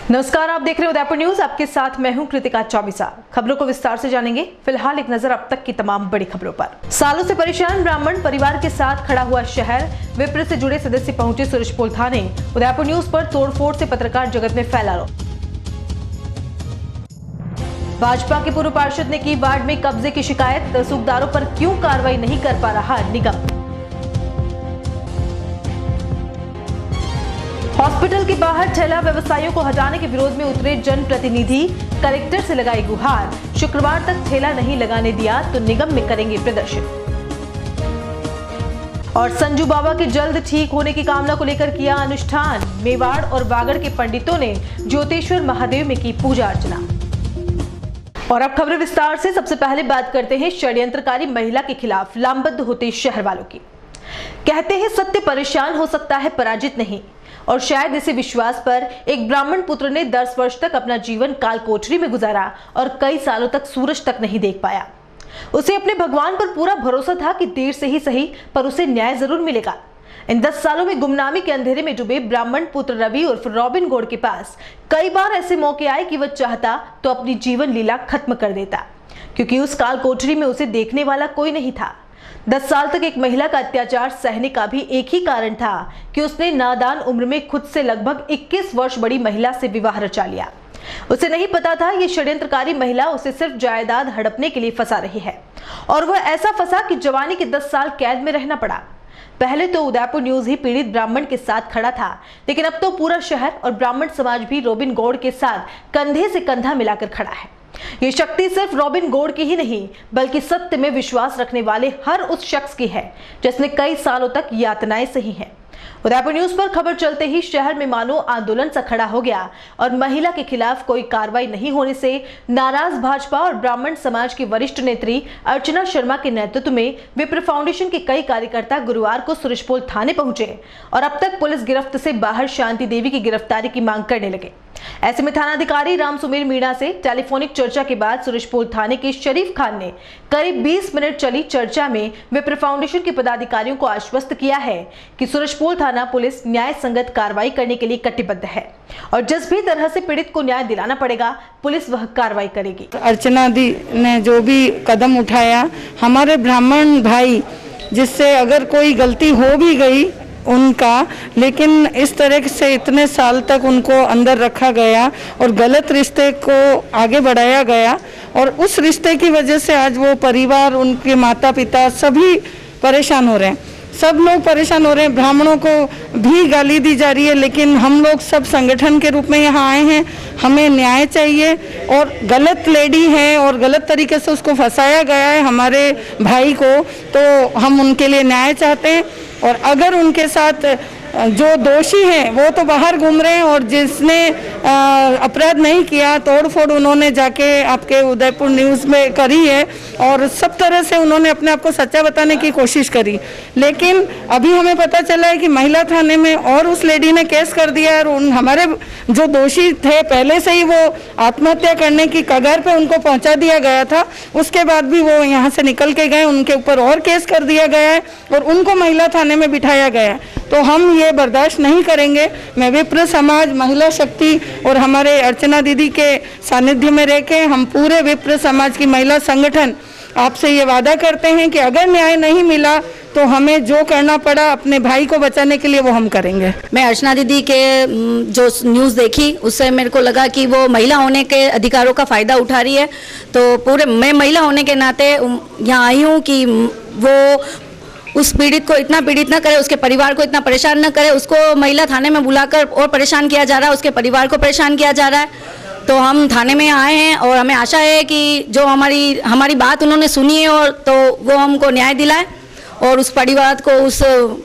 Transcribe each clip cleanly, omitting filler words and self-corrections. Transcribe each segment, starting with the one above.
नमस्कार, आप देख रहे हैं उदयपुर न्यूज। आपके साथ मैं हूं कृतिका चौबीसा। खबरों को विस्तार से जानेंगे। फिलहाल एक नजर अब तक की तमाम बड़ी खबरों पर। सालों से परेशान ब्राह्मण परिवार के साथ खड़ा हुआ शहर। विप्र से जुड़े सदस्य पहुंचे सूरजपोल थाने। उदयपुर न्यूज पर तोड़फोड़ से पत्रकार जगत में फैला आरोप। भाजपा के पूर्व पार्षद ने की वार्ड में कब्जे की शिकायत। तहसीलदारों पर क्यों कार्रवाई नहीं कर पा रहा निगम। हॉस्पिटल के बाहर ठेला व्यवसायियों को हटाने के विरोध में उतरे जनप्रतिनिधि। कलेक्टर से लगाई गुहार। शुक्रवार तक ठेला नहीं लगाने दिया तो निगम में करेंगे प्रदर्शन। और संजू बाबा के जल्द ठीक होने की कामना को लेकर किया अनुष्ठान। मेवाड़ और वागड़ के पंडितों ने ज्योतिश्वर महादेव में की पूजा अर्चना। और अब खबरें विस्तार से। सबसे पहले बात करते हैं षड्यंत्रकारी महिला के खिलाफ लामबंद होते शहर वालों की। कहते हैं सत्य परेशान हो सकता है, पराजित नहीं। और शायद इसी विश्वास पर एक ब्राह्मण पुत्र ने 10 वर्ष तक अपना जीवन काल कोठरी में गुजारा और कई सालों तक सूरज तक नहीं देख पाया। उसे अपने भगवान पर पूरा भरोसा था कि देर से ही सही पर उसे न्याय जरूर मिलेगा। इन 10 सालों में गुमनामी के अंधेरे में डूबे ब्राह्मण पुत्र रवि उर्फ रॉबिन गौड़ के पास कई बार ऐसे मौके आए कि वह चाहता तो अपनी जीवन लीला खत्म कर देता, क्योंकि उस काल कोठरी में उसे देखने वाला कोई नहीं था। 10 साल तक एक महिला का अत्याचार सहने का भी एक ही कारण था कि उसने नादान उम्र में खुद से लगभग 21 वर्ष बड़ी महिला से विवाह रचा लिया। उसे नहीं पता था ये षड्यंत्रकारी महिला उसे सिर्फ जायदाद हड़पने के लिए फंसा रही है, और वह ऐसा फंसा कि जवानी के 10 साल कैद में रहना पड़ा। पहले तो उदयपुर न्यूज ही पीड़ित ब्राह्मण के साथ खड़ा था, लेकिन अब तो पूरा शहर और ब्राह्मण समाज भी रॉबिन गौड़ के साथ कंधे से कंधा मिलाकर खड़ा है। ये शक्ति सिर्फ रॉबिन गौड़ की ही नहीं, बल्कि सत्य में विश्वास रखने वाले हर उस शख्स की है जिसने कई सालों तक यातनाएं सही हैं। उदयपुर न्यूज पर खबर चलते ही शहर में मानो आंदोलन सा खड़ा हो गया, और महिला के खिलाफ कोई कार्रवाई नहीं होने से नाराज भाजपा और ब्राह्मण समाज की वरिष्ठ नेत्री अर्चना शर्मा के नेतृत्व में विप्र फाउंडेशन के कई कार्यकर्ता गुरुवार को सूरजपोल थाने पहुंचे और अब तक पुलिस गिरफ्त से बाहर शांति देवी की गिरफ्तारी की मांग करने लगे। ऐसे में थानाधिकारी राम सुमेर मीणा से टेलीफोनिक चर्चा के बाद सूरजपोल थाने के शरीफ खान ने करीब 20 मिनट चली चर्चा में विप्र फाउंडेशन के पदाधिकारियों को आश्वस्त किया है कि सूरजपोल थाना पुलिस न्याय संगत कार्रवाई करने के लिए कटिबद्ध है, और जिस भी तरह से पीड़ित को न्याय दिलाना पड़ेगा पुलिस वह कार्रवाई करेगी। अर्चना दी ने जो भी कदम उठाया, हमारे ब्राह्मण भाई जिससे अगर कोई गलती हो भी गई उनका, लेकिन इस तरह से इतने साल तक उनको अंदर रखा गया और गलत रिश्ते को आगे बढ़ाया गया, और उस रिश्ते की वजह से आज वो परिवार, उनके माता पिता सभी परेशान हो रहे हैं। सब लोग परेशान हो रहे हैं, ब्राह्मणों को भी गाली दी जा रही है, लेकिन हम लोग सब संगठन के रूप में यहाँ आए हैं। हमें न्याय चाहिए, और गलत लेडी है और गलत तरीके से उसको फंसाया गया है हमारे भाई को, तो हम उनके लिए न्याय चाहते हैं। और अगर उनके साथ जो दोषी हैं वो तो बाहर घूम रहे हैं, और जिसने अपराध नहीं किया, तोड़फोड़ उन्होंने जाके आपके उदयपुर न्यूज़ में करी है, और सब तरह से उन्होंने अपने आप को सच्चा बताने की कोशिश करी। लेकिन अभी हमें पता चला है कि महिला थाने में और उस लेडी ने केस कर दिया है, और उन हमारे जो दोषी थे पहले से ही वो आत्महत्या करने की कगार पे उनको पहुंचा दिया गया था। उसके बाद भी वो यहाँ से निकल के गए, उनके ऊपर और केस कर दिया गया है और उनको महिला थाने में बिठाया गया है। तो हम ये बर्दाश्त नहीं करेंगे। मैं विप्र समाज, महिला शक्ति और हमारे अर्चना दीदी के सानिध्य में रह के हम पूरे विप्र समाज की महिला संगठन आपसे ये वादा करते हैं कि अगर न्याय नहीं मिला तो हमें जो करना पड़ा अपने भाई को बचाने के लिए वो हम करेंगे। मैं अर्चना दीदी के जो न्यूज़ देखी उससे मेरे को लगा कि वो महिला होने के अधिकारों का फ़ायदा उठा रही है। तो पूरे मैं महिला होने के नाते यहाँ आई हूँ कि वो उस पीड़ित को इतना पीड़ित न करे, उसके परिवार को इतना परेशान न करे। उसको महिला थाने में बुलाकर और परेशान किया जा रहा है, उसके परिवार को परेशान किया जा रहा है। तो हम थाने में आए हैं और हमें आशा है कि जो हमारी बात उन्होंने सुनी है और तो वो हमको न्याय दिलाए और उस परिवार को उस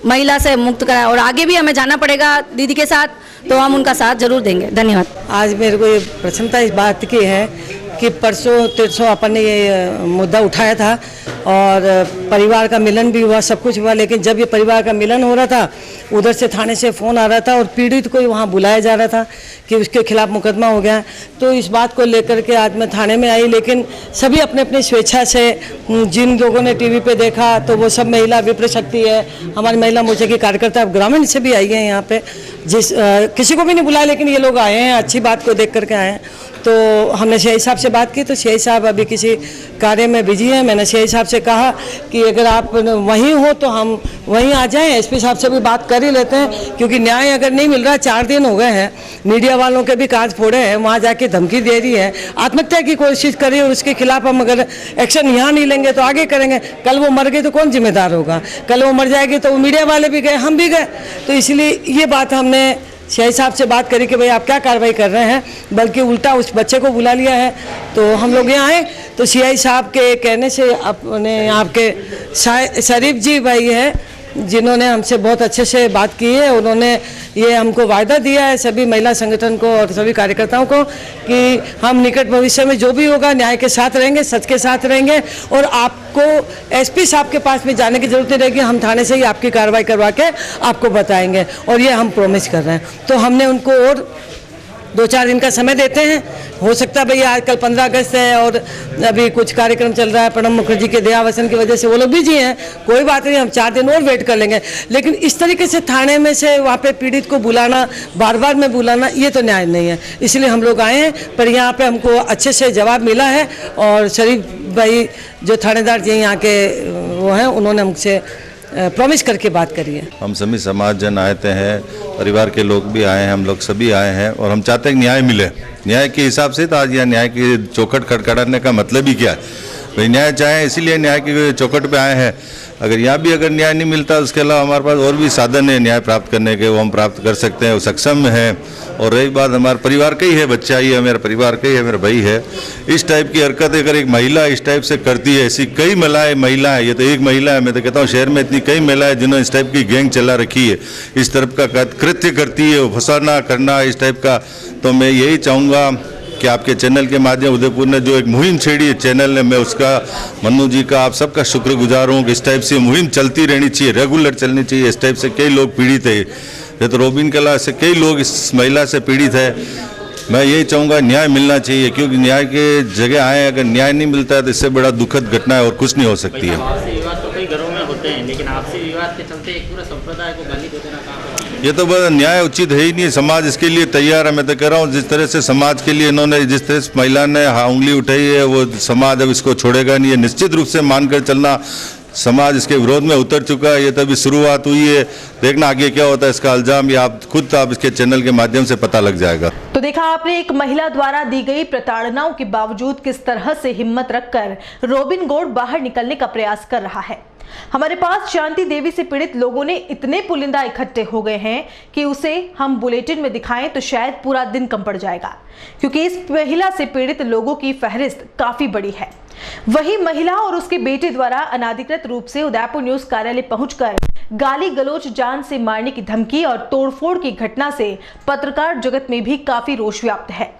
महिला से मुक्त कराए। और आगे भी हमें जाना पड़ेगा दीदी के साथ, तो हम उनका साथ जरूर देंगे। धन्यवाद। आज मेरे को ये प्रसन्नता इस बात की है कि परसों तिरसों अपन ने ये मुद्दा उठाया था और परिवार का मिलन भी हुआ, सब कुछ हुआ। लेकिन जब ये परिवार का मिलन हो रहा था, उधर से थाने से फ़ोन आ रहा था और पीड़ित को वहाँ बुलाया जा रहा था कि उसके खिलाफ मुकदमा हो गया। तो इस बात को लेकर के आज मैं थाने में आई, लेकिन सभी अपने अपने स्वेच्छा से, जिन लोगों ने टीवी पे देखा तो वो सब महिला विप्र शक्ति है, हमारी महिला मोर्चा की कार्यकर्ता ग्रामीण से भी आई है यहाँ पे, किसी को भी नहीं बुलाया, लेकिन ये लोग आए हैं, अच्छी बात को देख करके आए हैं। तो हमने सीआई साहब से बात की, तो सीआई साहब अभी किसी कार्य में बिजी हैं। मैंने सीआई साहब से कहा कि अगर आप वहीं हो तो हम वहीं आ जाएं। एसपी साहब से भी बात कर ही लेते हैं, क्योंकि न्याय अगर नहीं मिल रहा, 4 दिन हो गए हैं, मीडिया वालों के भी कांच फोड़े हैं, वहाँ जाके धमकी दे रही है, आत्महत्या की कोशिश कर रही है, और उसके खिलाफ हम अगर एक्शन यहाँ नहीं लेंगे तो आगे करेंगे। कल वो मर गई तो कौन जिम्मेदार होगा? कल वो मर जाएगी तो मीडिया वाले भी गए, हम भी गए। तो इसलिए ये बात हमने सीआई साहब से बात करी कि भाई आप क्या कार्रवाई कर रहे हैं, बल्कि उल्टा उस बच्चे को बुला लिया है। तो हम लोग यहाँ आए तो सीआई साहब के कहने से अपने यहाँ के शरीफ जी भाई है, जिन्होंने हमसे बहुत अच्छे से बात की है, उन्होंने ये हमको वायदा दिया है सभी महिला संगठन को और सभी कार्यकर्ताओं को कि हम निकट भविष्य में जो भी होगा न्याय के साथ रहेंगे, सच के साथ रहेंगे, और आपको एसपी साहब के पास में जाने की जरूरत नहीं रहेगी। हम थाने से ही आपकी कार्रवाई करवा के आपको बताएंगे, और ये हम प्रॉमिस कर रहे हैं। तो हमने उनको और 2-4 दिन का समय देते हैं। हो सकता है भैया आज कल 15 अगस्त है और अभी कुछ कार्यक्रम चल रहा है, प्रणब मुखर्जी के देहावसन की वजह से वो लोग बिजी हैं, कोई बात नहीं, हम 4 दिन और वेट कर लेंगे। लेकिन इस तरीके से थाने में से वहाँ पे पीड़ित को बुलाना, बार बार में बुलाना, ये तो न्याय नहीं है। इसलिए हम लोग आए हैं, पर यहाँ पे हमको अच्छे से जवाब मिला है, और शरीफ भाई जो थानेदार जी यहाँ के वो हैं, उन्होंने हमसे प्रॉमिस करके बात करी है। हम सभी समाज जन आए हैं, परिवार के लोग भी आए हैं, हम लोग सभी आए हैं, और हम चाहते हैं कि न्याय मिले। न्याय के हिसाब से तो आज यह न्याय की चौखट खटखटाने का मतलब ही क्या है? भाई न्याय चाहें, इसीलिए न्याय की चौखट पे आए हैं। अगर यहाँ भी अगर न्याय नहीं मिलता, उसके अलावा हमारे पास और भी साधन है न्याय प्राप्त करने के, वो हम प्राप्त कर सकते हैं, वो सक्षम है। और रही बात हमारे परिवार का ही है, बच्चा ही है, मेरा परिवार का ही है, मेरा भाई है। इस टाइप की हरकत अगर एक महिला इस टाइप से करती है, ऐसी कई महिलाएं, ये तो एक महिला है, मैं तो कहता हूँ शहर में इतनी कई महिलाएं जिन्होंने इस टाइप की गैंग चला रखी है, इस तरफ का कृत्य करती है, फंसाना करना इस टाइप का। तो मैं यही चाहूँगा कि आपके चैनल के माध्यम उदयपुर ने जो एक मुहिम छेड़ी है चैनल ने, मैं उसका, मन्नू जी का, आप सबका शुक्रगुजार हूँ कि इस टाइप से मुहिम चलती रहनी चाहिए, रेगुलर चलनी चाहिए। इस टाइप से कई लोग पीड़ित है, ये तो रोबिन कला से कई लोग इस महिला से पीड़ित है। मैं यही चाहूँगा न्याय मिलना चाहिए, क्योंकि न्याय के जगह आए, अगर न्याय नहीं मिलता है तो इससे बड़ा दुखद घटना है और कुछ नहीं हो सकती है। आपसी विवाद तो कई घरों में होते हैं, लेकिन आपसी विवाद के चलते एक पूरा संप्रदाय को गाली दे देना काम, ये तो बड़ा न्याय उचित है ही नहीं। समाज इसके लिए तैयार है। मैं तो कह रहा हूँ जिस तरह से समाज के लिए इन्होंने, जिस तरह से महिला ने उंगली उठाई है, वो समाज अब इसको छोड़ेगा नहीं है। निश्चित रूप से मानकर चलना, समाज इसके विरोध में उतर चुका है। ये तो अभी शुरुआत हुई है, देखना आगे क्या होता है इसका इल्जाम, ये आप खुद आप इसके चैनल के माध्यम से पता लग जाएगा। तो देखा आपने, एक महिला द्वारा दी गई प्रताड़नाओं के बावजूद किस तरह से हिम्मत रखकर रोबिन गौड़ बाहर निकलने का प्रयास कर रहा है। हमारे पास शांति देवी से पीड़ित लोगों ने इतने पुलिंदा इकट्ठे हो गए हैं कि उसे हम बुलेटिन में दिखाएं तो शायद पूरा दिन कम पड़ जाएगा, क्योंकि इस महिला से पीड़ित लोगों की फहरिस्त काफी बड़ी है। वही महिला और उसके बेटे द्वारा अनाधिकृत रूप से उदयपुर न्यूज कार्यालय पहुंचकर गाली गलौज, जान से मारने की धमकी और तोड़फोड़ की घटना से पत्रकार जगत में भी काफी रोष व्याप्त है।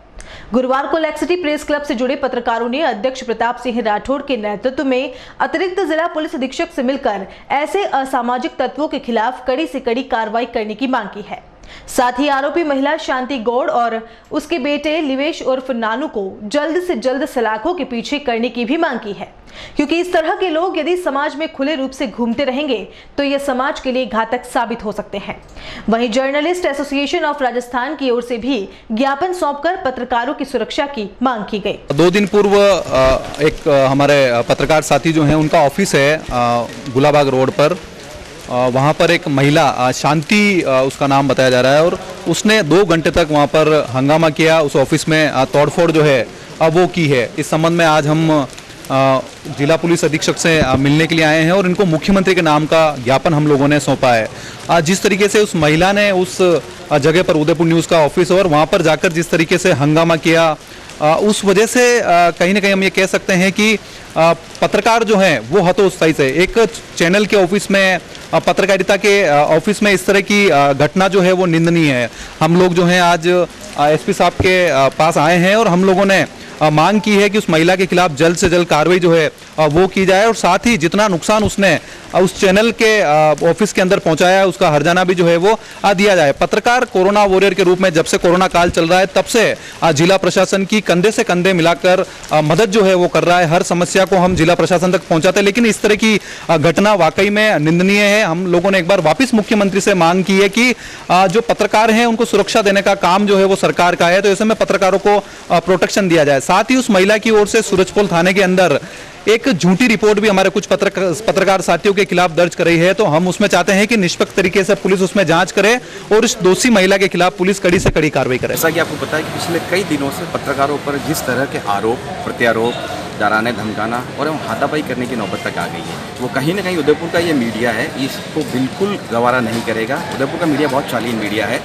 गुरुवार को लेक सिटी प्रेस क्लब से जुड़े पत्रकारों ने अध्यक्ष प्रताप सिंह राठौड़ के नेतृत्व में अतिरिक्त जिला पुलिस अधीक्षक से मिलकर ऐसे असामाजिक तत्वों के खिलाफ कड़ी से कड़ी कार्रवाई करने की मांग की है। साथ ही आरोपी महिला शांति गौड़ और उसके बेटे लिवेश उर्फ नानू को जल्द से जल्द सलाखों के पीछे करने की भी मांग की है, क्योंकि इस तरह के लोग यदि समाज में खुले रूप से घूमते रहेंगे तो ये समाज के लिए घातक साबित हो सकते हैं। वहीं जर्नलिस्ट एसोसिएशन ऑफ राजस्थान की ओर से भी ज्ञापन सौंपकर पत्रकारों की सुरक्षा की मांग की गई। 2 दिन पूर्व एक हमारे पत्रकार साथी जो हैं, उनका ऑफिस है गुलाबाग रोड पर, वहाँ पर एक महिला शांति उसका नाम बताया जा रहा है, और उसने 2 घंटे तक वहाँ पर हंगामा किया, उस ऑफिस में तोड़फोड़ जो है वो की है। इस संबंध में आज हम जिला पुलिस अधीक्षक से मिलने के लिए आए हैं और इनको मुख्यमंत्री के नाम का ज्ञापन हम लोगों ने सौंपा है। जिस तरीके से उस महिला ने उस जगह पर उदयपुर न्यूज़ का ऑफिस और वहाँ पर जाकर जिस तरीके से हंगामा किया, उस वजह से कहीं ना कहीं हम ये कह सकते हैं कि पत्रकार जो हैं वो हतोत्साहित है। एक चैनल के ऑफिस में, पत्रकारिता के ऑफिस में इस तरह की घटना जो है वो निंदनीय है। हम लोग जो हैं आज एसपी साहब के पास आए हैं और हम लोगों ने मांग की है कि उस महिला के खिलाफ जल्द से जल्द कार्रवाई जो है वो की जाए, और साथ ही जितना नुकसान उसने उस चैनल के ऑफिस के अंदर पहुंचाया है उसका हर्जाना भी जो है वो दिया जाए। पत्रकार कोरोना वॉरियर के रूप में जब से कोरोना काल चल रहा है तब से जिला प्रशासन की कंधे से कंधे मिलाकर मदद जो है वो कर रहा है। हर समस्या को हम जिला प्रशासन तक पहुंचाते हैं, लेकिन इस तरह की घटना वाकई में निंदनीय है। हम लोगों ने एक बार वापस मुख्यमंत्री से मांग की है कि जो पत्रकार हैं उनको सुरक्षा देने का काम जो है वो सरकार का है, तो ऐसे में पत्रकारों को प्रोटेक्शन दिया जाए। साथ ही उस महिला की ओर से सूरजपोल थाने के अंदर एक झूठी रिपोर्ट भी हमारे कुछ पत्रकार साथियों के खिलाफ दर्ज कर रही है, तो हम उसमें चाहते हैं कि निष्पक्ष तरीके से पुलिस उसमें जांच करे और इस दोषी महिला के खिलाफ पुलिस कड़ी से कड़ी कार्रवाई करे। जैसा कि आपको पता है कि पिछले कई दिनों से पत्रकारों पर जिस तरह के आरोप प्रत्यारोप, डराने धमकाना और हाथापाई करने की नौबत तक आ गई है, वो कहीं ना कहीं उदयपुर का ये मीडिया है इसको बिल्कुल गवारा नहीं करेगा। उदयपुर का मीडिया बहुत शालीन मीडिया है।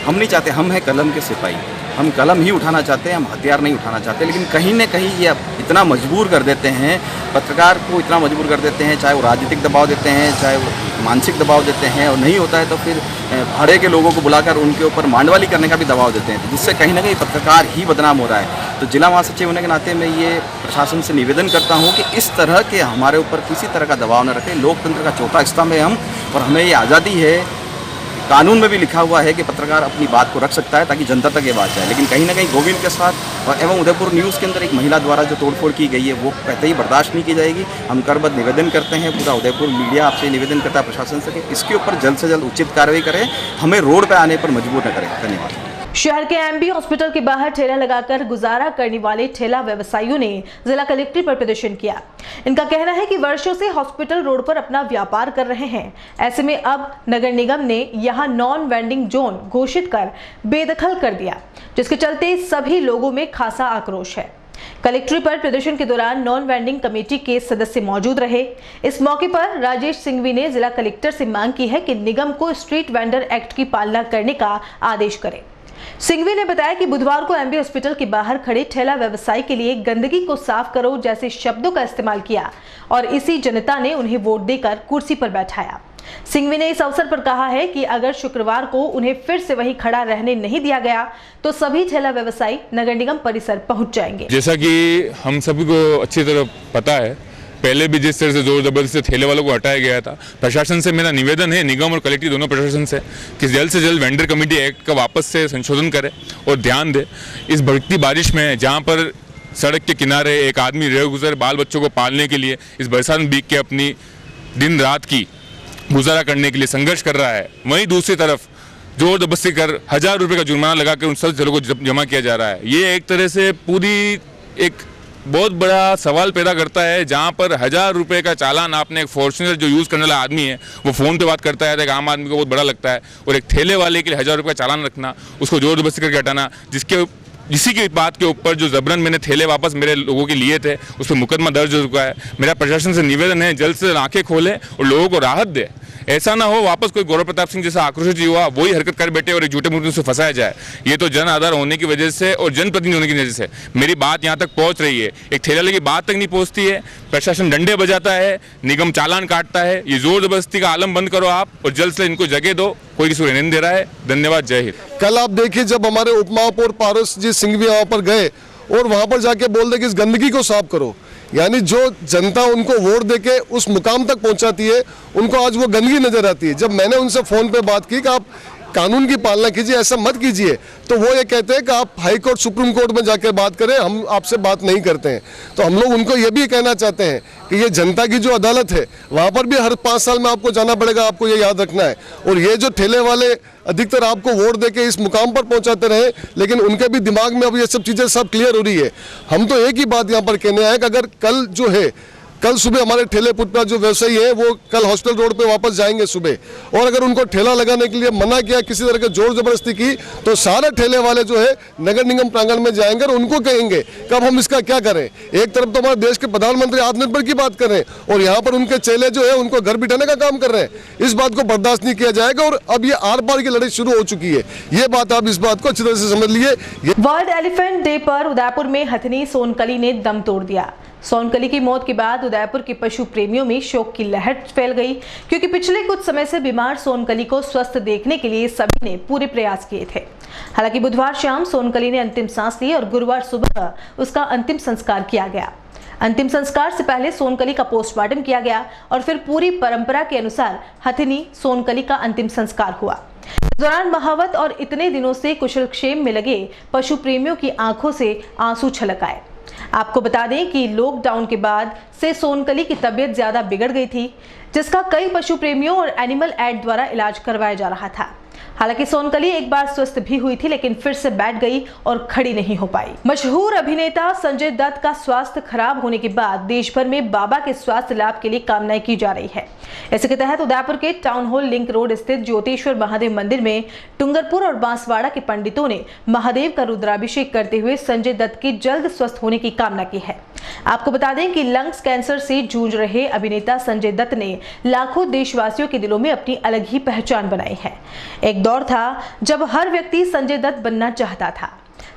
हम नहीं चाहते, हम हैं कलम के सिपाही, हम कलम ही उठाना चाहते हैं, हम हथियार नहीं उठाना चाहते। लेकिन कहीं ना कहीं ये इतना मजबूर कर देते हैं, पत्रकार को इतना मजबूर कर देते हैं, चाहे वो राजनीतिक दबाव देते हैं, चाहे वो मानसिक दबाव देते हैं, और नहीं होता है तो फिर भाड़े के लोगों को बुलाकर उनके ऊपर मांडवाली करने का भी दबाव देते हैं, जिससे कहीं ना कहीं पत्रकार ही बदनाम हो रहा है। तो जिला महासचिव होने के नाते मैं ये प्रशासन से निवेदन करता हूँ कि इस तरह के हमारे ऊपर किसी तरह का दबाव न रखें। लोकतंत्र का चौथा स्तंभ है हम, और हमें ये आज़ादी है, कानून में भी लिखा हुआ है कि पत्रकार अपनी बात को रख सकता है ताकि जनता तक ये बात जाए। लेकिन कहीं ना कहीं गोविंद के साथ और एवं उदयपुर न्यूज़ के अंदर एक महिला द्वारा जो तोड़फोड़ की गई है वो कहते ही बर्दाश्त नहीं की जाएगी। हम करबद्ध निवेदन करते हैं, पूरा उदयपुर मीडिया आपसे निवेदन करता है प्रशासन से कि इसके ऊपर जल्द से जल्द उचित कार्रवाई करें, हमें रोड पर आने पर मजबूर न करें। धन्यवाद। शहर के एमबी हॉस्पिटल के बाहर ठेला लगाकर गुजारा करने वाले ठेला व्यवसायियों ने जिला कलेक्ट्रेट पर प्रदर्शन किया। इनका कहना है कि वर्षों से हॉस्पिटल रोड पर अपना व्यापार कर रहे हैं, ऐसे में अब नगर निगम ने यहां नॉन वेंडिंग जोन घोषित कर बेदखल कर दिया, जिसके चलते सभी लोगों में खासा आक्रोश है। कलेक्ट्रेट पर प्रदर्शन के दौरान नॉन वेंडिंग कमेटी के सदस्य मौजूद रहे। इस मौके पर राजेश सिंघवी ने जिला कलेक्टर से मांग की है कि निगम को स्ट्रीट वेंडर एक्ट की पालना करने का आदेश करे। सिंघवी ने बताया कि बुधवार को एमबी हॉस्पिटल के बाहर खड़े ठेला व्यवसायी के लिए गंदगी को साफ करो जैसे शब्दों का इस्तेमाल किया और इसी जनता ने उन्हें वोट देकर कुर्सी पर बैठाया। सिंघवी ने इस अवसर पर कहा है कि अगर शुक्रवार को उन्हें फिर से वहीं खड़ा रहने नहीं दिया गया तो सभी ठेला व्यवसायी नगर निगम परिसर पहुंच जाएंगे। जैसा कि हम सभी को अच्छी तरह पता है, पहले भी जिस तरह से जोर जबरदस्ती से ठेले वालों को हटाया गया था, प्रशासन से मेरा निवेदन है, निगम और कलेक्टिव दोनों प्रशासन से, कि जल्द से जल्द वेंडर कमेटी एक्ट का वापस से संशोधन करे और ध्यान दे। इस बढ़ती बारिश में जहां पर सड़क के किनारे एक आदमी रह गुजर बाल बच्चों को पालने के लिए इस बरसात में भीग के अपनी दिन रात की गुजारा करने के लिए संघर्ष कर रहा है, वहीं दूसरी तरफ जोर जबरदस्ती कर 1000 रुपये का जुर्माना लगाकर उन सब जलों को जमा किया जा रहा है। ये एक तरह से पूरी एक बहुत बड़ा सवाल पैदा करता है, जहां पर 1000 रुपये का चालान आपने एक फॉर्च्यूनर जो यूज़ करने वाला आदमी है वो फ़ोन पे बात करता है, एक आम आदमी को बहुत बड़ा लगता है, और एक ठेले वाले के लिए 1000 रुपये का चालान रखना, उसको जोर जबरदस्ती करके हटाना, इसी की बात के ऊपर जो जबरन मैंने ठेले वापस मेरे लोगों के लिए थे उस पर मुकदमा दर्ज हो चुका है। मेरा प्रशासन से निवेदन है जल्द से आंखें खोले और लोगों को राहत दे। ऐसा ना हो वापस कोई गौरव प्रताप सिंह जैसा आक्रोशित हुआ वही हरकत कर बैठे और एक झूठे मुद्दे से फंसाया जाए। ये तो जन आधार होने की वजह से और जनप्रतिनिधि होने की वजह से मेरी बात यहाँ तक पहुँच रही है, एक ठेले वाले की बात तक नहीं पहुँचती है, प्रशासन डंडे बजाता है, निगम चालान काटता है। ये जोर जबरदस्ती का आलम बंद करो आप और जल्द से इनको जगह दो, कोई किसी को रहने नहीं दे रहा है। धन्यवाद, जय हिंद। कल आप देखिए जब हमारे उप महापौर पारस जी सिंघवी वहाँ पर गए और वहाँ पर जाके बोल दे कि इस गंदगी को साफ करो, यानी जो जनता उनको वोट देके उस मुकाम तक पहुंचाती है उनको आज वो गंदगी नजर आती है। जब मैंने उनसे फोन पे बात की कि आप कानून की पालना कीजिए, ऐसा मत कीजिए, तो वो ये कहते हैं कि आप हाई कोर्ट सुप्रीम कोर्ट में जाकर बात करें, हम आपसे बात नहीं करते हैं। तो हम लोग उनको ये भी कहना चाहते हैं कि ये जनता की जो अदालत है वहाँ पर भी हर 5 साल में आपको जाना पड़ेगा, आपको ये याद रखना है। और ये जो ठेले वाले अधिकतर आपको वोट देके इस मुकाम पर पहुंचाते रहे, लेकिन उनके भी दिमाग में अब ये सब चीज़ें सब क्लियर हो रही है। हम तो एक ही बात यहाँ पर कहने आए कि अगर कल जो है कल सुबह हमारे ठेले पुटना जो व्यवसायी है वो कल हॉस्पिटल रोड पे वापस जाएंगे सुबह, और अगर उनको ठेला लगाने के लिए मना किया, किसी तरह की जोर जबरदस्ती की, तो सारे ठेले वाले जो है नगर निगम प्रांगण में जाएंगे और उनको कहेंगे कि अब हम इसका क्या करें। एक तरफ तो हमारे देश के प्रधानमंत्री आत्मनिर्भर की बात कर रहे हैं और यहाँ पर उनके चेले जो है उनको घर बिठाने का काम कर रहे हैं। इस बात को बर्दाश्त नहीं किया जाएगा और अब ये आर पार की लड़ाई शुरू हो चुकी है। ये बात आप इस बात को अच्छी तरह से समझ लिए। वर्ल्ड एलिफेंट डे पर उदयपुर में हथनी सोनकली ने दम तोड़ दिया। सोनकली की मौत के बाद उदयपुर के पशु प्रेमियों में शोक की लहर फैल गई, क्योंकि पिछले कुछ समय से बीमार सोनकली को स्वस्थ देखने के लिए सभी ने पूरे प्रयास किए थे। हालांकि बुधवार शाम सोनकली ने अंतिम सांस ली और गुरुवार सुबह उसका अंतिम संस्कार किया गया। अंतिम संस्कार से पहले सोनकली का पोस्टमार्टम किया गया और फिर पूरी परंपरा के अनुसार हथिनी सोनकली का अंतिम संस्कार हुआ। इस दौरान महावत और इतने दिनों से कुशलक्षेम में लगे पशु प्रेमियों की आंखों से आंसू छलक आए। आपको बता दें कि लॉकडाउन के बाद से सोनकली की तबीयत ज्यादा बिगड़ गई थी, जिसका कई पशु प्रेमियों और एनिमल एड द्वारा इलाज करवाया जा रहा था। हालांकि सोनकली एक बार स्वस्थ भी हुई थी, लेकिन फिर से बैठ गई और खड़ी नहीं हो पाई। मशहूर अभिनेता संजय दत्त का स्वास्थ्य खराब होने के बाद देश भर में बाबा के स्वास्थ्य लाभ के लिए कामनाएं की जा रही है। इसी के तहत उदयपुर के टाउन हॉल लिंक रोड स्थित ज्योतेश्वर महादेव मंदिर में डूंगरपुर और बांसवाड़ा के पंडितों ने महादेव का रुद्राभिषेक करते हुए संजय दत्त की जल्द स्वस्थ होने की कामना की है। आपको बता दें कि लंग्स कैंसर से जूझ रहे अभिनेता संजय दत्त ने लाखों देशवासियों के दिलों में अपनी अलग ही पहचान बनाई है। एक दौर था जब हर व्यक्ति संजय दत्त बनना चाहता था,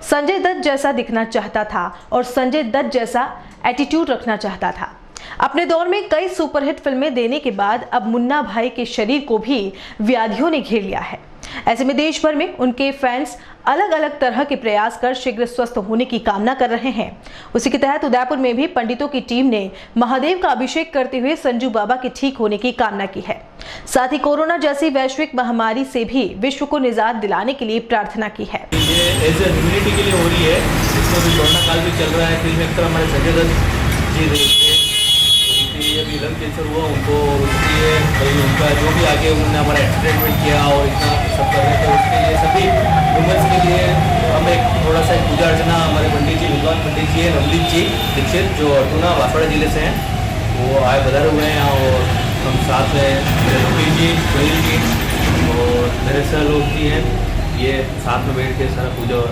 संजय दत्त जैसा दिखना चाहता था और संजय दत्त जैसा एटीट्यूड रखना चाहता था। अपने दौर में कई सुपरहिट फिल्में देने के बाद अब मुन्ना भाई के शरीर को भी व्याधियों ने घेर लिया है। ऐसे में देश भर में उनके फैंस अलग अलग तरह के प्रयास कर शीघ्र स्वस्थ होने की कामना कर रहे हैं। उसी के तहत उदयपुर में भी पंडितों की टीम ने महादेव का अभिषेक करते हुए संजू बाबा के ठीक होने की कामना की है। साथ ही कोरोना जैसी वैश्विक महामारी से भी विश्व को निजात दिलाने के लिए प्रार्थना की है। ये एज ए ह्यूमैनिटी के लिए हो रही है, इसमें भी कोरोना काल भी चल रहा है। फिल्म एक्टर हमारे संजय दत्त जी थे, अभी लंग कैंसर हुआ उनको, इसलिए उनका जो भी आगे उन्होंने हमारा ट्रीटमेंट किया और इतना सब कर रहे थे, उसके लिए सभी ह्यूमन्स के लिए हम एक थोड़ा सा पूजा अर्चना हमारे पंडित जी विद्वान पंडित जी है नवनीत जी दीक्षित, जो अटूना बांसवाड़ा जिले से हैं, वो आए बधारे हुए हैं। और हम साथ में मेरे रफी जी सुनील जी और मेरे सहलोग जी हैं, ये साथ में बैठ के सारा पूजा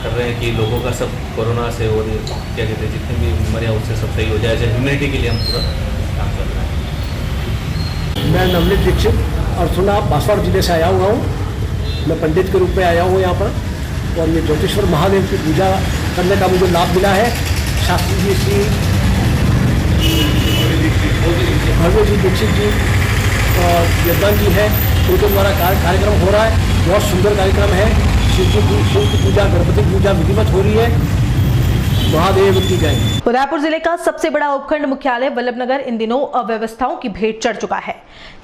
कर रहे हैं कि लोगों का सब कोरोना से और क्या कहते हैं जितनी भी बीमारियाँ उससे सब सही हो जाए। ऐसे ह्यूमैनिटी के लिए हम पूरा काम कर रहे हैं। मैं नवनीत दीक्षित अर्थुना बांसवाड़ा जिले से आया हुआ हूँ। मैं पंडित के रूप में आया हूँ यहाँ पर, और ये ज्योतिश्वर महादेव की पूजा करने का मुझे लाभ मिला है। शास्त्री जी श्री भव्य जी दीक्षित जी और यजमान जी है, उनके द्वारा कार्यक्रम हो रहा है। बहुत सुंदर कार्यक्रम है। शिव की पूजा, गणपति की पूजा विधिवत हो रही है। महादेव की जय। उदयपुर जिले का सबसे बड़ा उपखंड मुख्यालय वल्लभनगर इन दिनों अव्यवस्थाओं की भेंट चढ़ चुका है।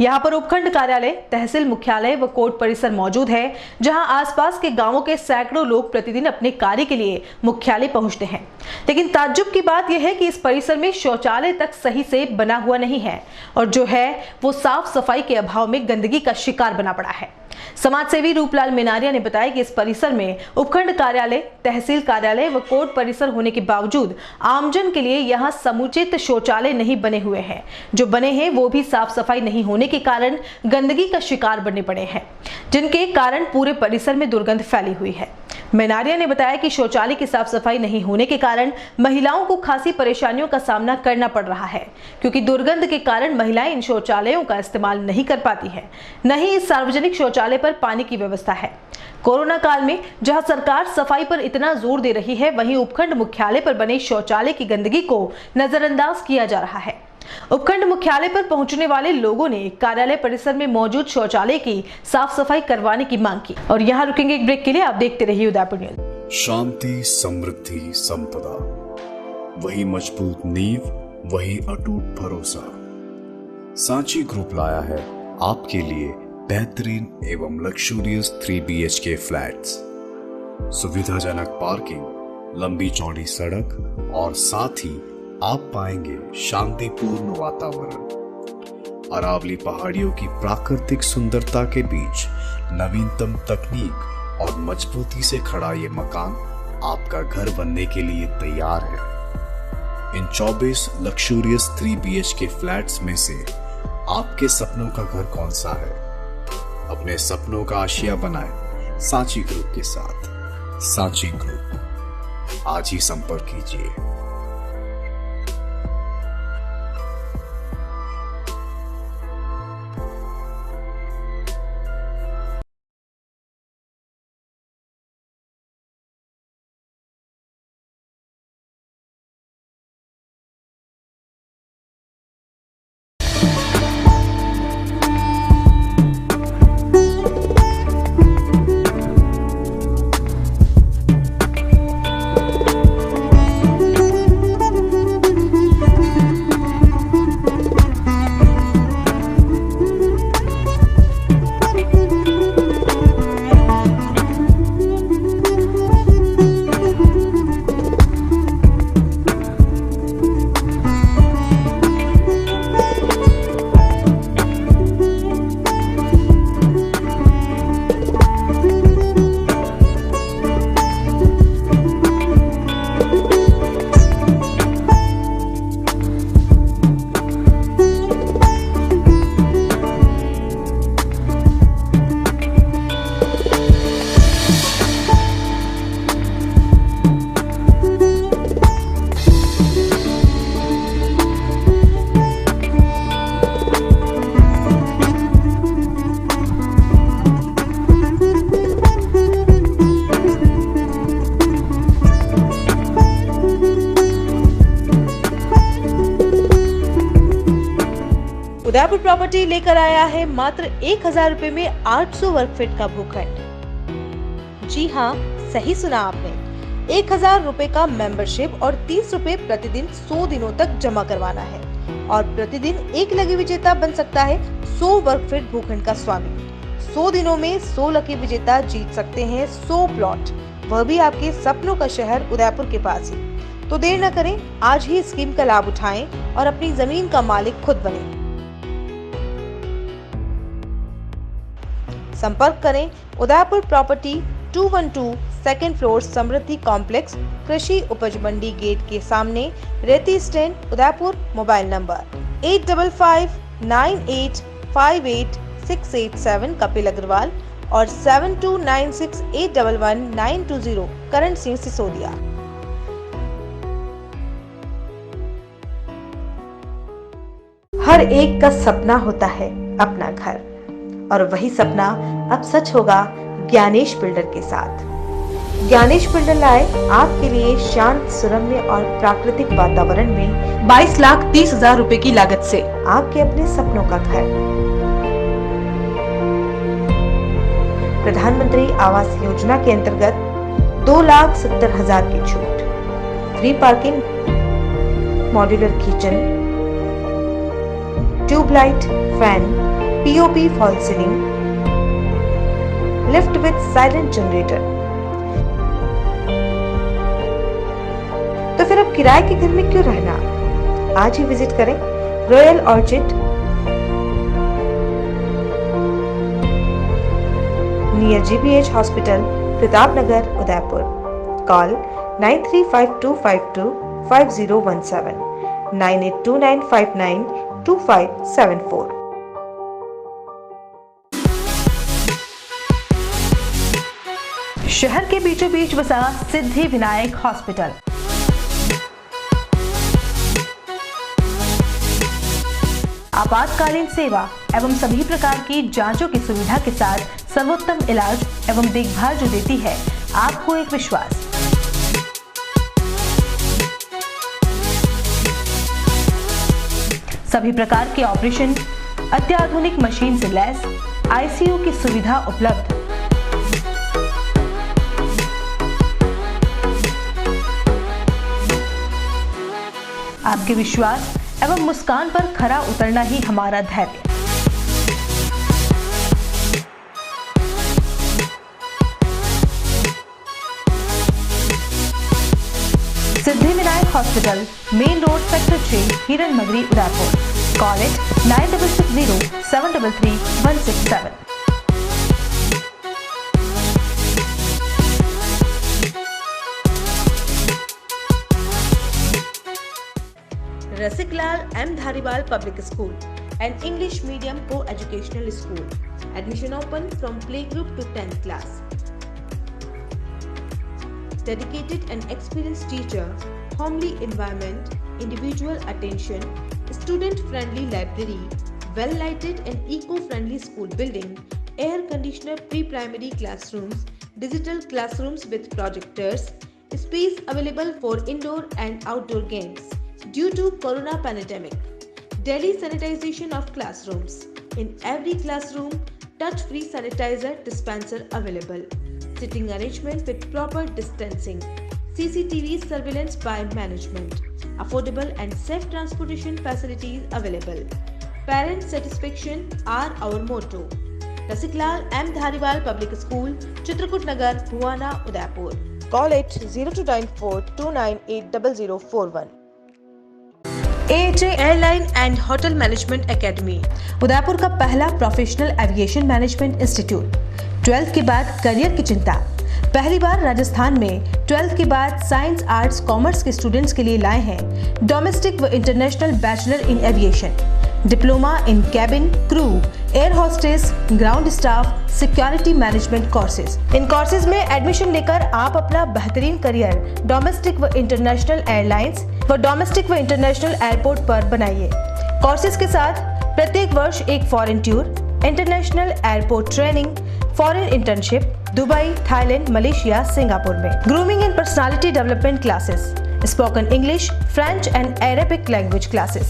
यहाँ पर उपखंड कार्यालय, तहसील मुख्यालय व कोर्ट परिसर मौजूद है, जहाँ आसपास के गांवों के सैकड़ों लोग प्रतिदिन अपने कार्य के लिए मुख्यालय पहुँचते हैं। लेकिन ताज्जुब की बात यह है कि इस परिसर में शौचालय तक सही से बना हुआ नहीं है, और जो है वो साफ सफाई के अभाव में गंदगी का शिकार बना पड़ा है। समाजसेवी रूपलाल मेनारिया ने बताया कि इस परिसर में उपखंड कार्यालय, तहसील कार्यालय व कोर्ट परिसर होने के बावजूद आमजन के लिए यहाँ समुचित शौचालय नहीं बने हुए हैं। जो बने हैं वो भी साफ सफाई नहीं होने के कारण गंदगी का शिकार बनने पड़े हैं, जिनके कारण पूरे परिसर में दुर्गंध फैली हुई है। मेनारिया ने बताया कि शौचालय की साफ सफाई नहीं होने के कारण महिलाओं को खासी परेशानियों का सामना करना पड़ रहा है, क्योंकि दुर्गंध के कारण महिलाएं इन शौचालयों का इस्तेमाल नहीं कर पाती है, न ही इस सार्वजनिक शौचालय पर पानी की व्यवस्था है। कोरोना काल में जहां सरकार सफाई पर इतना जोर दे रही है, वहीं उपखंड मुख्यालय पर बने शौचालय की गंदगी को नजरअंदाज किया जा रहा है। उपखंड मुख्यालय पर पहुंचने वाले लोगों ने कार्यालय परिसर में मौजूद शौचालय की साफ सफाई करवाने की मांग की। और यहाँ रुकेंगे एक ब्रेक के लिए, आप देखते रहिए उदयपुर न्यूज। शांति, समृद्धि, संपदा, वही मजबूत नींव, वही अटूट भरोसा। सांची ग्रुप लाया है आपके लिए बेहतरीन एवं लग्जूरियस 3 BHK फ्लैट्स, सुविधाजनक पार्किंग, लंबी चौड़ी सड़क और साथ ही आप पाएंगे शांतिपूर्ण वातावरण। अरावली पहाड़ियों की प्राकृतिक सुंदरता के बीच नवीनतम तकनीक और मजबूती से खड़ा ये मकान आपका घर बनने के लिए तैयार है। इन 24 लग्जूरियस 3 BHK फ्लैट्स में से आपके सपनों का घर कौन सा है? अपने सपनों का आशिया बनाएं सांची ग्रुप के साथ। सांची ग्रुप, आज ही संपर्क कीजिए। उदयपुर प्रॉपर्टी लेकर आया है मात्र 1000 रुपए में 800 वर्ग फीट का भूखंड। जी हाँ, सही सुना आपने, 1000 रुपए का मेंबरशिप और 30 रुपए प्रतिदिन 100 दिनों तक जमा करवाना है और प्रतिदिन एक लकी विजेता बन सकता है 100 वर्ग फीट भूखंड का स्वामी। 100 दिनों में 100 लकी विजेता जीत सकते हैं 100 प्लॉट, वह भी आपके सपनों का शहर उदयपुर के पास ही। तो देर न करें, आज ही स्कीम का लाभ उठाएं और अपनी जमीन का मालिक खुद बनें। संपर्क करें Udaipur property 212 second floor Samriddhi complex, कृषि उपज मंडी गेट के सामने, Reti stand, Udaipur. Mobile number 8559858687 Kapil Agarwal और 7296811920 करण सिंह सिसोदिया। हर एक का सपना होता है अपना घर, और वही सपना अब सच होगा ज्ञानेश बिल्डर के साथ। ज्ञानेश बिल्डर लाए आपके लिए शांत, सुरम्य और प्राकृतिक वातावरण में 22,30,000 रुपए की लागत से आपके अपने सपनों का घर। प्रधानमंत्री आवास योजना के अंतर्गत 2,70,000 की छूट, free parking, modular kitchen, tubelight, fan, POP fall ceiling, lift with silent generator. तो फिर अब किराए के घर में क्यों रहना? आज ही विजिट करें royal orchid, near GBH hospital, Pratapnagar, Udaipur. Call 9352525017, 9829592574। शहर के बीचों बीच बसा सिद्धि विनायक हॉस्पिटल। आपातकालीन सेवा एवं सभी प्रकार की जांचों की सुविधा के साथ सर्वोत्तम इलाज एवं देखभाल जो देती है आपको एक विश्वास। सभी प्रकार के ऑपरेशन, अत्याधुनिक मशीन से लैस ICU की सुविधा उपलब्ध। आपके विश्वास एवं मुस्कान पर खरा उतरना ही हमारा धैर्य। Siddhi Vinayak hospital, main road, sector 6, Hiran Magri, Udaipur. Call it 9660733167। Rasiklal M Dhariwal Public School, an English medium co-educational school. Admission open from playgroup to 10th class. Dedicated and experienced teacher, homely environment, individual attention, student-friendly library, well-lighted and eco-friendly school building, air-conditioner pre-primary classrooms, digital classrooms with projectors, space available for indoor and outdoor games. Due to Corona pandemic, daily sanitization of classrooms. In every classroom, touch-free sanitizer dispenser available. Sitting arrangement with proper distancing. CCTV surveillance by management. Affordable and safe transportation facilities available. Parent satisfaction are our motto. Rasiklal M Dhariwal Public School, Chitrakoot Nagar, Bhuwana, Udaipur. Call it 0294298041. AHA airline and hotel management academy, Udaipur का पहला professional aviation management institute. 12th के बाद career की चिंता, पहली बार राजस्थान में 12th के बाद साइंस, आर्ट्स, कॉमर्स के स्टूडेंट्स के लिए लाए हैं डोमेस्टिक व international bachelor in aviation, diploma in cabin crew, air hostess, ground staff, security management courses. इन कोर्सेज में एडमिशन लेकर आप अपना बेहतरीन करियर डोमेस्टिक व इंटरनेशनल एयरलाइंस व डोमेस्टिक व इंटरनेशनल एयरपोर्ट पर बनाइए। कोर्सेज के साथ प्रत्येक वर्ष एक foreign tour, international airport training, foreign internship Dubai, Thailand, Malaysia, Singapore में। Grooming and personality development classes, spoken English, French and Arabic language classes,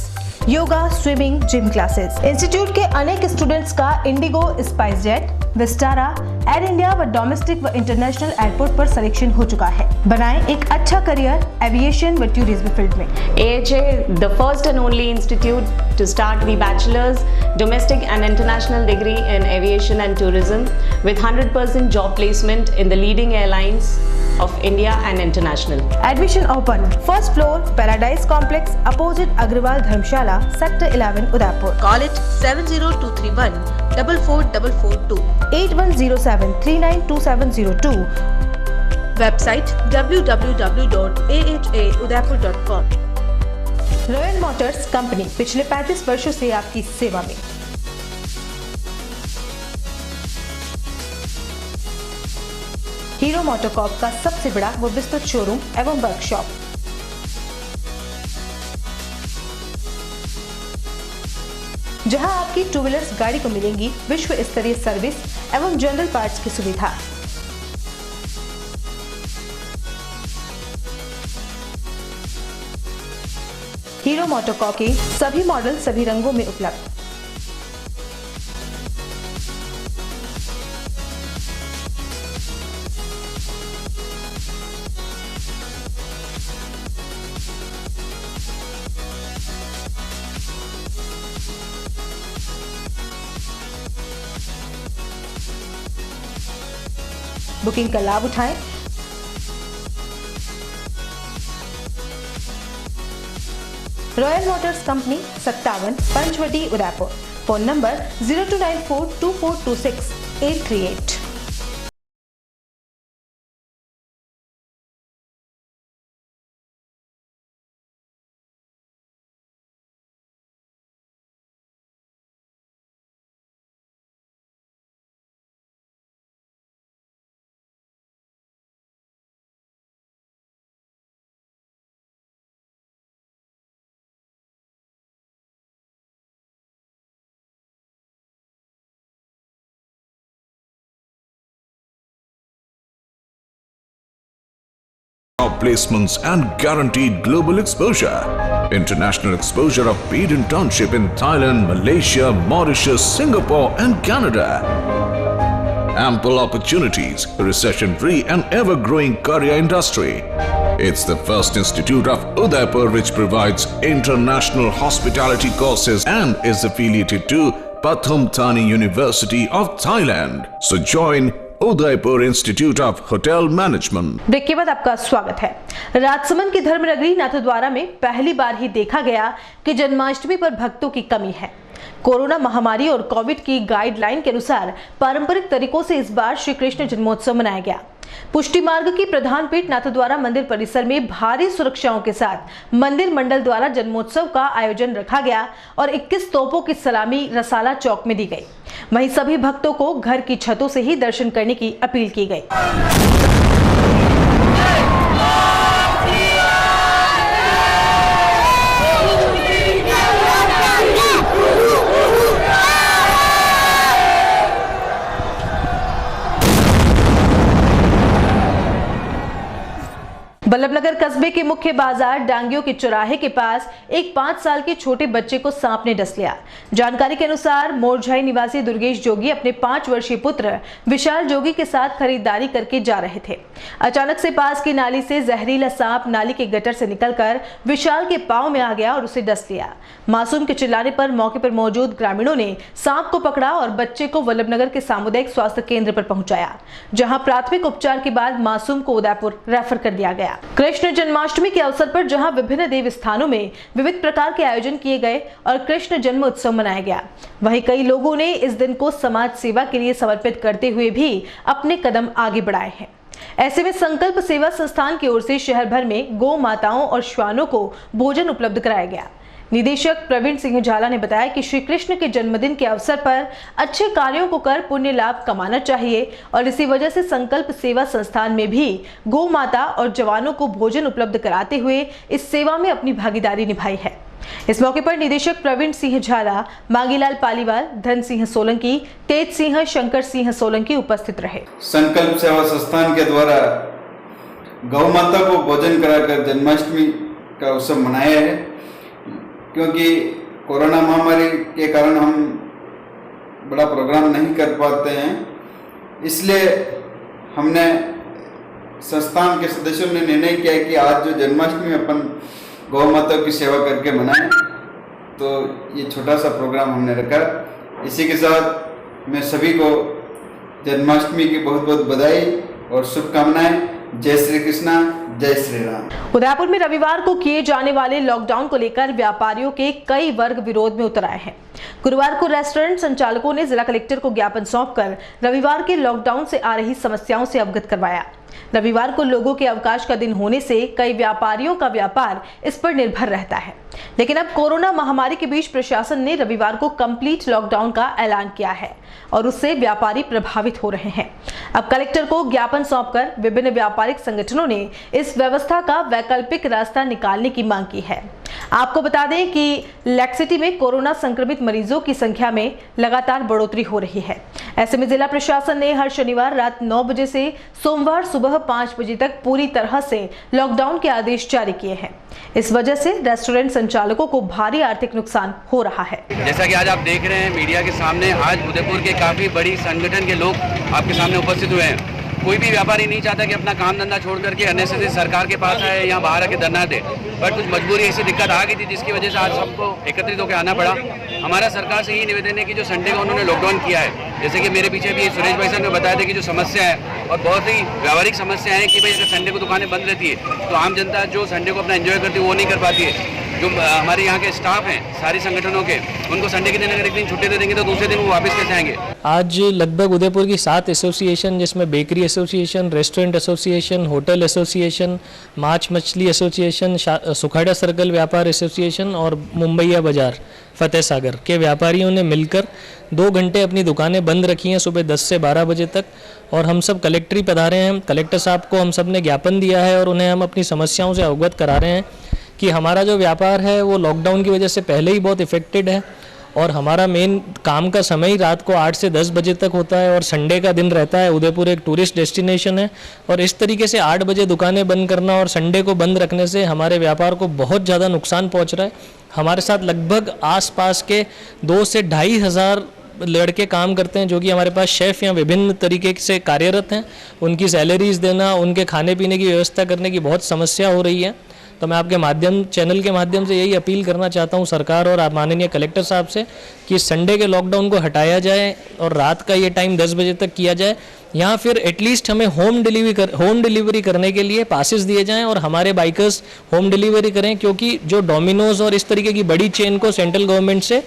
yoga, swimming, gym classes. Institute के अनेक स्टूडेंट्स का इंडिगो, स्पाइस जेट, विस्टारा, एयर इंडिया व डोमेस्टिक व इंटरनेशनल एयरपोर्ट पर selection हो चुका है। बनाएं एक अच्छा करियर एविएशन व टूरिज्म फील्ड में। AHA, the first and only institute to start the bachelor's, domestic and international degree in aviation and tourism with 100% job placement in the leading airlines of India and international. Admission open. First floor, Paradise Complex, opposite Agrawal Dharmshala, Sector 11, Udaipur. Call it 70231 44442 8107 392702. Website www.ahaudaipur.com. Royal motors company पिछले 35 वर्षों से आपकी सेवा में। Hero MotoCorp का सबसे बड़ा व विस्तृत शोरूम एवं वर्कशॉप। जहां आपकी टू व्हीलर्स गाड़ी को मिलेंगी विश्व स्तरीय सर्विस एवं जनरल पार्ट्स की सुविधा। हीरो मोटोकॉर्प के सभी मॉडल सभी रंगों में उपलब्ध। बुकिंग का लाभ उठाएं। Royal motors company 57 Panchvati Udaipur. Phone number 02942426 838। Placements and guaranteed global exposure. International exposure of paid internship in Thailand, Malaysia, Mauritius, Singapore and Canada. Ample opportunities, recession-free and ever-growing career industry. It's the first institute of Udaipur which provides international hospitality courses and is affiliated to Pathum Thani University of Thailand. So join Udaipur institute of hotel management. Break के बाद आपका स्वागत है। राजसमंद की धर्मनगरी नाथद्वारा में पहली बार ही देखा गया कि जन्माष्टमी पर भक्तों की कमी है। कोरोना महामारी और कोविड की गाइडलाइन के अनुसार पारंपरिक तरीकों से इस बार श्री कृष्ण जन्मोत्सव मनाया गया। पुष्टि मार्ग की प्रधान पीठ नाथद्वारा मंदिर परिसर में भारी सुरक्षाओं के साथ मंदिर मंडल द्वारा जन्मोत्सव का आयोजन रखा गया और 21 तोपों की सलामी रसाला चौक में दी गई। वहीं सभी भक्तों को घर की छतों से ही दर्शन करने की अपील की गई। बल्लभनगर कस्बे के मुख्य बाजार डांगियों के चौराहे के पास एक 5 साल के छोटे बच्चे को सांप ने डस लिया। जानकारी के अनुसार मोरझाई निवासी दुर्गेश जोगी अपने 5 वर्षीय पुत्र विशाल जोगी के साथ खरीदारी करके जा रहे थे। अचानक से पास की नाली से जहरीला सांप नाली के गटर से निकलकर विशाल के पांव में आ गया और उसे डस लिया। मासूम के चिल्लाने पर मौके पर मौजूद ग्रामीणों ने सांप को पकड़ा और बच्चे को बल्लभनगर के सामुदायिक स्वास्थ्य केंद्र पर पहुंचाया, जहां प्राथमिक उपचार के बाद मासूम को उदयपुर रेफर कर दिया गया। कृष्ण जन्माष्टमी के अवसर पर जहां विभिन्न देव स्थानों में विविध प्रकार के आयोजन किए गए और कृष्ण जन्म उत्सव मनाया गया, वहीं कई लोगों ने इस दिन को समाज सेवा के लिए समर्पित करते हुए भी अपने कदम आगे बढ़ाए हैं। ऐसे में संकल्प सेवा संस्थान की ओर से शहर भर में गौ माताओं और श्वानों को भोजन उपलब्ध कराया गया। निदेशक प्रवीण सिंह झाला ने बताया कि श्री कृष्ण के जन्मदिन के अवसर पर अच्छे कार्यों को कर पुण्य लाभ कमाना चाहिए और इसी वजह से संकल्प सेवा संस्थान में भी गौ माता और जवानों को भोजन उपलब्ध कराते हुए इस सेवा में अपनी भागीदारी निभाई है। इस मौके पर निदेशक प्रवीण सिंह झाला, मांगीलाल पालीवाल, धन सिंह सोलंकी, तेज सिंह, शंकर सिंह सोलंकी उपस्थित रहे। संकल्प सेवा संस्थान के द्वारा गौ माता को भोजन कराकर जन्माष्टमी का उत्सव मनाया है, क्योंकि कोरोना महामारी के कारण हम बड़ा प्रोग्राम नहीं कर पाते हैं, इसलिए हमने संस्थान के सदस्यों ने निर्णय किया कि आज जो जन्माष्टमी अपन गौ माता की सेवा करके मनाएं, तो ये छोटा सा प्रोग्राम हमने रखा। इसी के साथ मैं सभी को जन्माष्टमी की बहुत बहुत बधाई और शुभकामनाएं। जय श्री कृष्णा, जय श्री राम। उदयपुर में रविवार को किए जाने वाले लॉकडाउन को लेकर व्यापारियों के कई वर्ग विरोध में उतर आए हैं। गुरुवार को रेस्टोरेंट संचालकों ने जिला कलेक्टर को ज्ञापन सौंपकर रविवार के लॉकडाउन से आ रही समस्याओं से अवगत करवाया। रविवार को लोगों के अवकाश का दिन होने से कई व्यापारियों का व्यापार इस पर निर्भर रहता है, लेकिन अब कोरोना महामारी के बीच प्रशासन ने रविवार को कंप्लीट लॉकडाउन का ऐलान किया है और उससे व्यापारी प्रभावित हो रहे हैं। अब कलेक्टर को ज्ञापन सौंपकर विभिन्न व्यापारिक संगठनों ने इस व्यवस्था का वैकल्पिक रास्ता निकालने की मांग की है। आपको बता दें कि लेक सिटी में कोरोना संक्रमित मरीजों की संख्या में लगातार बढ़ोतरी हो रही है। ऐसे में जिला प्रशासन ने हर शनिवार रात 9 बजे से सोमवार सुबह 5 बजे तक पूरी तरह से लॉकडाउन के आदेश जारी किए हैं। इस वजह से रेस्टोरेंट संचालकों को भारी आर्थिक नुकसान हो रहा है। जैसा कि आज आप देख रहे हैं मीडिया के सामने, आज उदयपुर के काफी बड़ी संगठन के लोग आपके सामने उपस्थित हुए हैं। कोई भी व्यापारी नहीं चाहता कि अपना काम धंधा छोड़ करके अननेसेसरी सरकार के पास आए, यहाँ बाहर आके धरना दे, बट कुछ मजबूरी ऐसी दिक्कत आ गई थी जिसकी वजह से आज सबको एकत्रित होकर आना पड़ा। हमारा सरकार से यही निवेदन है कि जो संडे का उन्होंने लॉकडाउन किया है, जैसे कि मेरे पीछे भी सुरेश भाई साहब ने बताया था कि जो समस्या है और बहुत ही व्यावहारिक समस्या है कि भाई अगर संडे को दुकानें बंद रहती है तो आम जनता जो संडे को अपना एंजॉय करती है वो नहीं कर पाती है। जो हमारे यहाँ के स्टाफ हैं सारी संगठनों के, उनको संडे के दिन अगर एक दिन छुट्टी दे देंगे तो दूसरे दिन वो वापस कैसे आएंगे। आज लगभग उदयपुर की 7 एसोसिएशन, जिसमें bakery association, restaurant association, hotel association, माछ मछली एसोसिएशन, सुखाड़ा सर्कल व्यापार एसोसिएशन और मुंबईया बाजार फतेह सागर के व्यापारियों ने मिलकर 2 घंटे अपनी दुकानें बंद रखी हैं सुबह 10 से 12 बजे तक। और हम सब कलेक्ट्री पधारे हैं। कलेक्टर साहब को हम सब ने ज्ञापन दिया है और उन्हें हम अपनी समस्याओं से अवगत करा रहे हैं कि हमारा जो व्यापार है वो लॉकडाउन की वजह से पहले ही बहुत इफेक्टेड है और हमारा मेन काम का समय ही रात को 8 से 10 बजे तक होता है और संडे का दिन रहता है। उदयपुर एक टूरिस्ट डेस्टिनेशन है और इस तरीके से 8 बजे दुकानें बंद करना और संडे को बंद रखने से हमारे व्यापार को बहुत ज़्यादा नुकसान पहुंच रहा है। हमारे साथ लगभग आसपास के 2 से 2,500 हज़ार लड़के काम करते हैं जो कि हमारे पास शेफ़ या विभिन्न तरीके से कार्यरत हैं। उनकी सैलरीज़ देना, उनके खाने पीने की व्यवस्था करने की बहुत समस्या हो रही है। तो मैं आपके चैनल के माध्यम से यही अपील करना चाहता हूं सरकार और माननीय कलेक्टर साहब से कि संडे के लॉकडाउन को हटाया जाए और रात का ये टाइम 10 बजे तक किया जाए, या फिर एटलीस्ट हमें होम डिलीवरी करने के लिए पासेस दिए जाएं और हमारे बाइकर्स होम डिलीवरी करें, क्योंकि जो डोमिनोज और इस तरीके की बड़ी चेन को सेंट्रल गवर्नमेंट से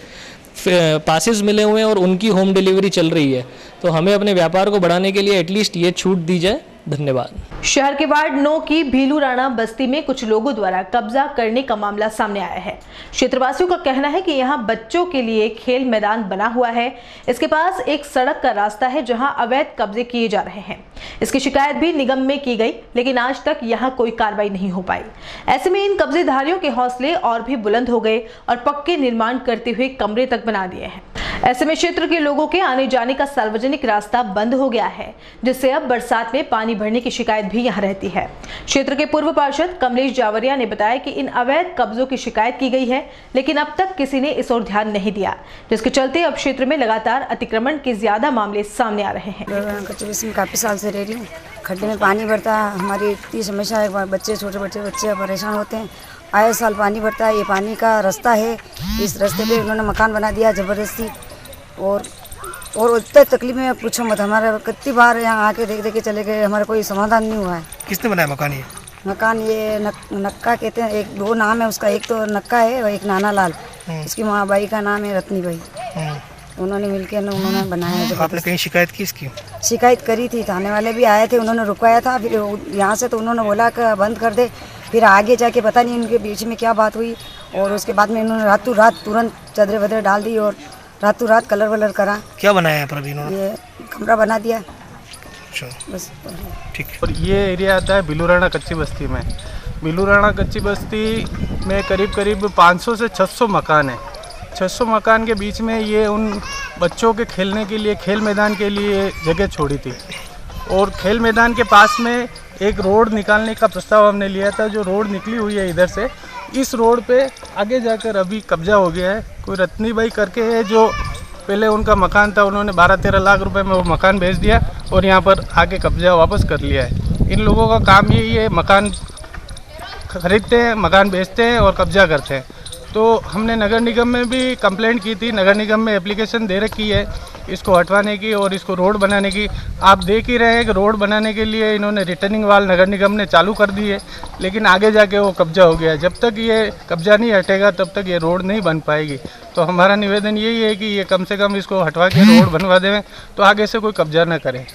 पासेस मिले हुए हैं और उनकी होम डिलीवरी चल रही है। तो हमें अपने व्यापार को बढ़ाने के लिए एटलीस्ट ये छूट दी जाए। धन्यवाद। शहर के वार्ड 9 की भीलू राणा बस्ती में कुछ लोगों द्वारा कब्जा करने का मामला सामने आया है। क्षेत्रवासियों का कहना है कि यहां बच्चों के लिए खेल मैदान बना हुआ है। इसके पास एक सड़क का रास्ता है जहां अवैध कब्जे किए जा रहे हैं। इसकी शिकायत भी निगम में की गई, लेकिन आज तक यहां कोई कार्रवाई नहीं हो पाई। ऐसे में इन कब्जेधारियों के हौसले और भी बुलंद हो गए और पक्के निर्माण करते हुए कमरे तक बना दिए हैं। ऐसे में क्षेत्र के लोगों के आने जाने का सार्वजनिक रास्ता बंद हो गया है, जिससे अब बरसात में पानी भरने की शिकायत भी यहां रहती है। क्षेत्र के पूर्व पार्षद कमलेश जावरिया ने बताया कि इन अवैध कब्जों की शिकायत की गई है, लेकिन अब तक किसी ने इस ओर ध्यान नहीं दिया, जिसके चलते अब क्षेत्र में लगातार अतिक्रमण के ज्यादा मामले सामने आ रहे हैं। काफी साल से रह रही हूँ। खड्डे में पानी भरता है, हमारी इतनी समस्या है। बच्चे छोटे बच्चे परेशान होते हैं। आए साल पानी भरता है। ये पानी का रास्ता है, इस रास्ते पे उन्होंने मकान बना दिया ज़बरदस्ती। और उतने तकलीफ में पूछो मत। हमारा कितनी बार यहाँ आके देख के चले गए, हमारा कोई समाधान नहीं हुआ है। किसने बनाया मकान? ये मकान ये नक्का कहते हैं। एक 2 नाम है उसका, एक तो नक्का है और एक नाना लाल। इसकी माँ बाई का नाम है रत्नी बाई। उन्होंने मिलकर उन्होंने बनाया। आपने कहीं शिकायत की इसकी? शिकायत करी थी, थाने वाले भी आए थे, उन्होंने रुकवाया था। फिर यहाँ से तो उन्होंने बोला कि बंद कर दे। फिर आगे जाके पता नहीं उनके बीच में क्या बात हुई और उसके बाद में उन्होंने रातों रात तुरंत चादरें वदरें डाल दी और रातों रात कलर वलर करा। क्या बनाया है पर अभी इन्होंने? ये कमरा बना दिया। अच्छा, बस ठीक। और ये एरिया आता है भीलू राणा कच्ची बस्ती में। भीलू राणा कच्ची बस्ती में करीब 500 से 600 मकान है। 600 मकान के बीच में ये उन बच्चों के खेलने के लिए खेल मैदान के लिए जगह छोड़ी थी और खेल मैदान के पास में एक रोड निकालने का प्रस्ताव हमने लिया था। जो रोड निकली हुई है इधर से, इस रोड पे आगे जाकर अभी कब्जा हो गया है। कोई रत्नीबाई करके है, जो पहले उनका मकान था, उन्होंने 12-13 लाख रुपए में वो मकान बेच दिया और यहाँ पर आके कब्जा वापस कर लिया है। इन लोगों का काम यही है, मकान खरीदते हैं, मकान बेचते हैं और कब्जा करते हैं। तो हमने नगर निगम में भी कंप्लेंट की थी, नगर निगम में एप्लीकेशन दे रखी है इसको हटवाने की और इसको रोड बनाने की। आप देख ही रहे हैं कि रोड बनाने के लिए इन्होंने रिटर्निंग वाल नगर निगम ने चालू कर दी है, लेकिन आगे जाके वो कब्जा हो गया। जब तक ये कब्जा नहीं हटेगा तब तक ये रोड नहीं बन पाएगी। तो हमारा निवेदन यही है कि ये कम से कम इसको हटवा के रोड बनवा दें, तो आगे से कोई कब्जा न करें।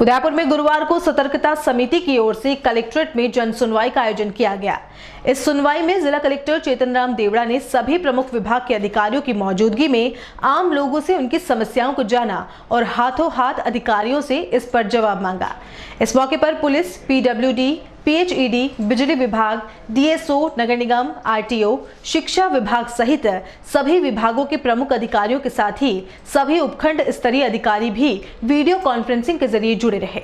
उदयपुर में गुरुवार को सतर्कता समिति की ओर से कलेक्ट्रेट में जन सुनवाई का आयोजन किया गया। इस सुनवाई में जिला कलेक्टर चेतन राम देवड़ा ने सभी प्रमुख विभाग के अधिकारियों की मौजूदगी में आम लोगों से उनकी समस्याओं को जाना और हाथों हाथ अधिकारियों से इस पर जवाब मांगा। इस मौके पर पुलिस, PWD, PHED, बिजली विभाग, DSO, नगर निगम, RTO, शिक्षा विभाग सहित सभी विभागों के प्रमुख अधिकारियों के साथ ही सभी उपखंड स्तरीय अधिकारी भी वीडियो कॉन्फ्रेंसिंग के जरिए जुड़े रहे।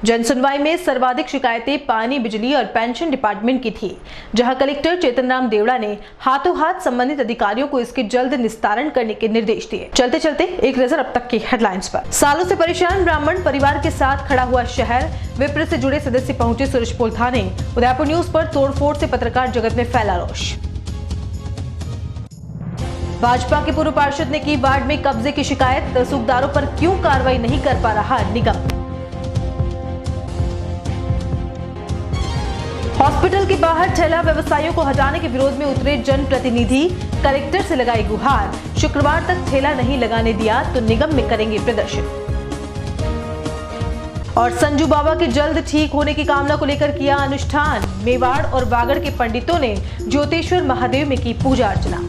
जन सुनवाई में सर्वाधिक शिकायतें पानी, बिजली और पेंशन डिपार्टमेंट की थी, जहां कलेक्टर चेतन राम देवड़ा ने हाथों हाथ संबंधित अधिकारियों को इसके जल्द निस्तारण करने के निर्देश दिए। चलते चलते एक नजर अब तक की हेडलाइंस पर। सालों से परेशान ब्राह्मण परिवार के साथ खड़ा हुआ शहर, विप्र से जुड़े सदस्य पहुंचे सूरजपोल थाने। उदयपुर न्यूज पर तोड़फोड़ से पत्रकार जगत में फैला रोष। भाजपा के पूर्व पार्षद ने की वार्ड में कब्जे की शिकायत, तहसीलदारों पर क्यों कार्रवाई नहीं कर पा रहा निगम। हॉस्पिटल के बाहर ठेला व्यवसायियों को हटाने के विरोध में उतरे जनप्रतिनिधि, कलेक्टर से लगाई गुहार, शुक्रवार तक ठेला नहीं लगाने दिया तो निगम में करेंगे प्रदर्शन। और संजू बाबा के जल्द ठीक होने की कामना को लेकर किया अनुष्ठान, मेवाड़ और वागड़ के पंडितों ने ज्योतेश्वर महादेव में की पूजा अर्चना।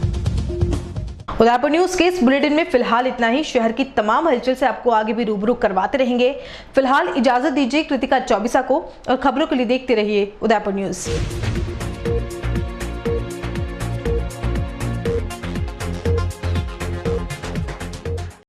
उदयपुर न्यूज के इस बुलेटिन में फिलहाल इतना ही। शहर की तमाम हलचल से आपको आगे भी रूबरू करवाते रहेंगे। फिलहाल इजाजत दीजिए कृतिका चौबीसा को और खबरों के लिए देखते रहिए उदयपुर न्यूज।